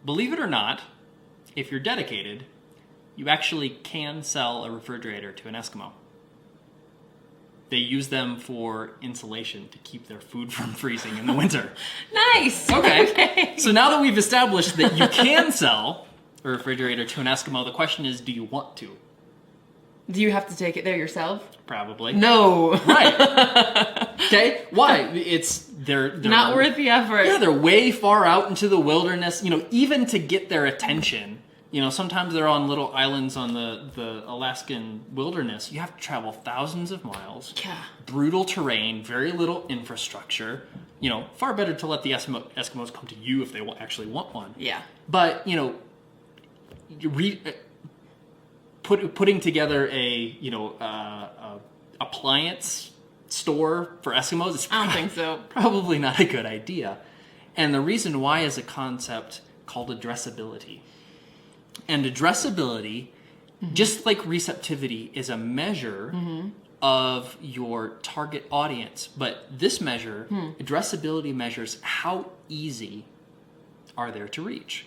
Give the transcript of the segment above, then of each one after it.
believe it or not, if you're dedicated, you actually can sell a refrigerator to an Eskimo. They use them for insulation to keep their food from freezing in the winter. Nice. Okay. So now that we've established that you can sell a refrigerator to an Eskimo, the question is, do you want to? Do you have to take it there yourself? Probably. No. Right. Okay. Why? They're not worth the effort. Yeah, they're way far out into the wilderness. Even to get their attention. Sometimes they're on little islands on the Alaskan wilderness. You have to travel thousands of miles. Yeah. Brutal terrain, very little infrastructure. Far better to let the Eskimos come to you if they actually want one. Yeah. But, putting together a appliance store for Eskimos is I don't think so. Probably not a good idea. And the reason why is a concept called addressability. And addressability, just like receptivity, is a measure of your target audience. But this measure, addressability, measures how easy are there to reach.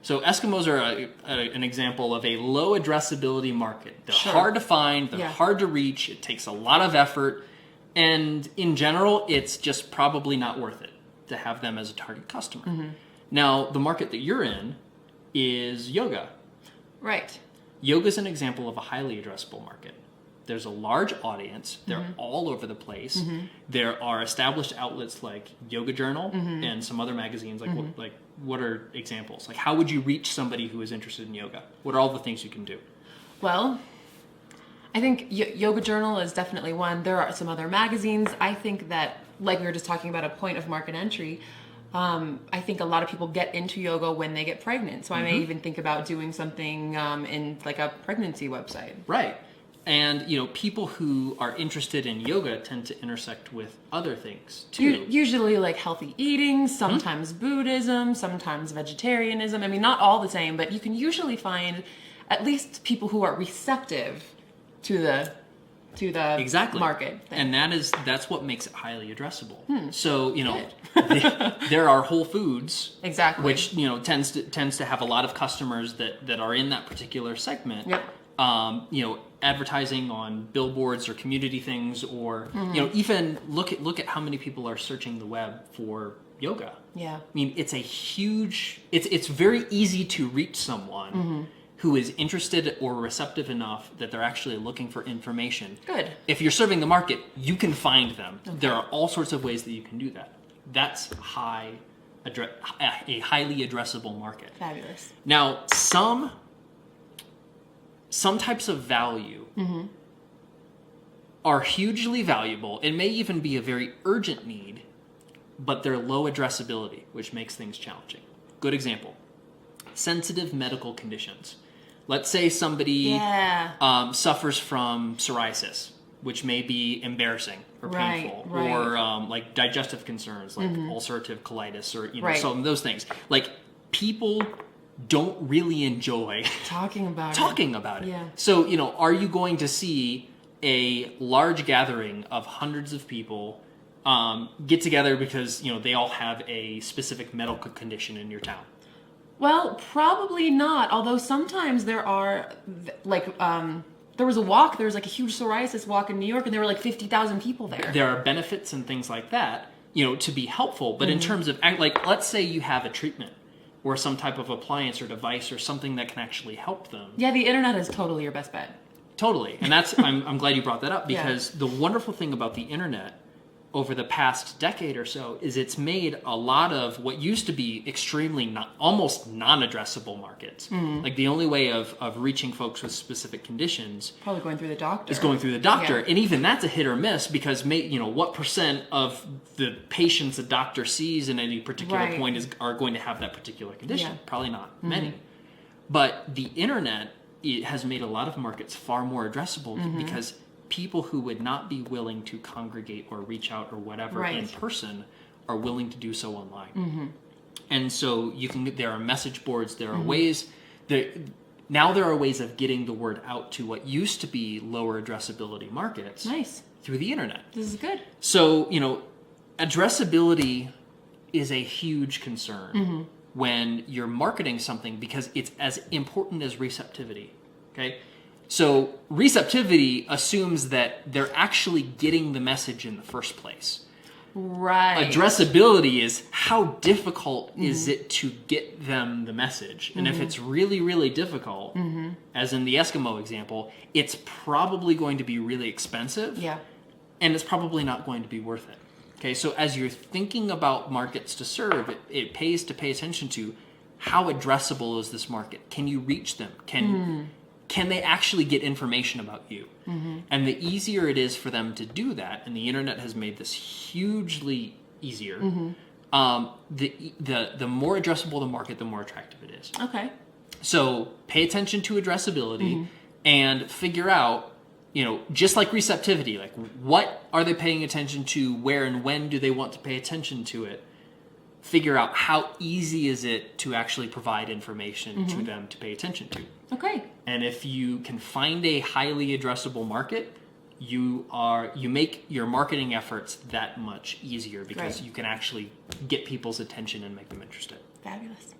So Eskimos are an example of a low addressability market. They're hard to find, they're hard to reach, it takes a lot of effort, and in general, it's just probably not worth it to have them as a target customer. Now, the market that you're in is yoga. Right. Yoga is an example of a highly addressable market. There's a large audience. They're all over the place. There are established outlets like Yoga Journal and some other magazines. What are examples? Like, how would you reach somebody who is interested in yoga? What are all the things you can do? Well, I think Yoga Journal is definitely one. There are some other magazines. I think that, like we were just talking about, a point of market entry. I think a lot of people get into yoga when they get pregnant. So I may even think about doing something in like a pregnancy website. Right. And, people who are interested in yoga tend to intersect with other things, too. Usually like healthy eating, sometimes Buddhism, sometimes vegetarianism. I mean, not all the same, but you can usually find at least people who are receptive to the market thing. And that's what makes it highly addressable. So, there are Whole Foods, exactly, which, tends to have a lot of customers that are in that particular segment. Yep. Advertising on billboards or community things, or even look at how many people are searching the web for yoga. Yeah. I mean, it's very easy to reach someone who is interested or receptive enough that they're actually looking for information. Good. If you're serving the market, you can find them. Okay. There are all sorts of ways that you can do that. That's a highly addressable market. Fabulous. Now, some types of value are hugely valuable. It may even be a very urgent need, but they're low addressability, which makes things challenging. Good example, sensitive medical conditions. Let's say somebody suffers from psoriasis, which may be embarrassing or painful, or like digestive concerns, like ulcerative colitis, or some of those things. Like, people don't really enjoy talking about it. Yeah. So, are you going to see a large gathering of hundreds of people get together because, they all have a specific medical condition in your town? Well, probably not. Although sometimes there are, there was like a huge psoriasis walk in New York, and there were like 50,000 people there. There are benefits and things like that, to be helpful. But in terms of, like, let's say you have a treatment or some type of appliance or device or something that can actually help them. Yeah, the internet is totally your best bet. Totally. And that's, I'm glad you brought that up, because the wonderful thing about the internet over the past decade or so is it's made a lot of what used to be extremely almost non-addressable markets. Like, the only way of reaching folks with specific conditions probably going through the doctor. Is going through the doctor. Yeah. And even that's a hit or miss, because what percent of the patients a doctor sees in any particular point are going to have that particular condition? Yeah. Probably not many. But the internet, it has made a lot of markets far more addressable because people who would not be willing to congregate or reach out or whatever in person are willing to do so online. And so there are message boards, there are ways now there are ways of getting the word out to what used to be lower addressability markets. Nice. Through the internet. This is good. So, addressability is a huge concern when you're marketing something because it's as important as receptivity. Okay? So receptivity assumes that they're actually getting the message in the first place. Right. Addressability is how difficult is it to get them the message. And if it's really, really difficult, as in the Eskimo example, it's probably going to be really expensive. Yeah. And it's probably not going to be worth it. Okay, so as you're thinking about markets to serve, it pays to pay attention to how addressable is this market? Can you reach them? Can they actually get information about you? And the easier it is for them to do that, and the internet has made this hugely easier, the more addressable the market, the more attractive it is. Okay. So pay attention to addressability and figure out, just like receptivity, like what are they paying attention to, where and when do they want to pay attention to it? Figure out how easy is it to actually provide information to them to pay attention to. Okay. And if you can find a highly addressable market, you make your marketing efforts that much easier because you can actually get people's attention and make them interested. Fabulous.